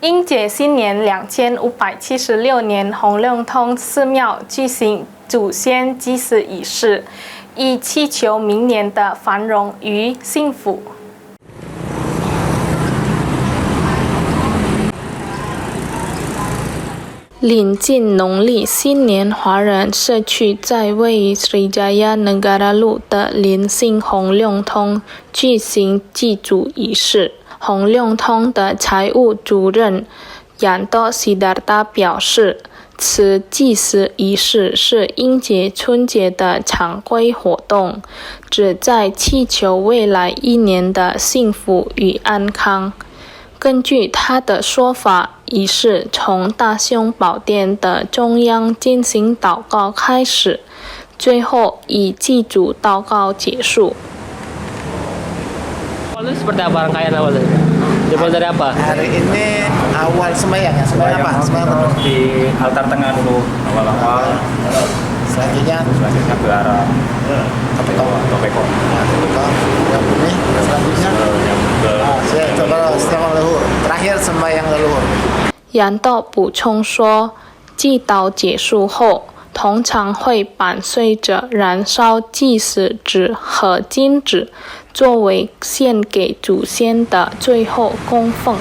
英解新年2576年，洪亮通寺庙举行祖先祭祀仪式，以祈求明年的繁荣与幸福。临近农历新年，华人社区在位于 Srijaya Negara 路的林姓洪亮通举行祭祖仪式。洪亮通的财务主任Yanto Siddhartha 表示，此祭祀仪式是应节春节的常规活动，旨在祈求未来一年的幸福与安康。根据他的说法，仪式从大雄宝殿的中央进行祷告开始，最后以祭祖祷告结束。Awalnya seperti apa rangkaian awalnya? Dimulai dari apa? Hari ini awal sembahyang ya, sembahyang apa? Sembahyang di altar tengah dulu awal-awal. Selanjutnya ke arah Topeko. Yang ini selanjutnya setiap leluhur. Terakhir sembahyang leluhur. 杨道补充说，祭祷结束后，通常会伴随着燃烧祭祀纸和金纸，作为献给祖先的最后供奉。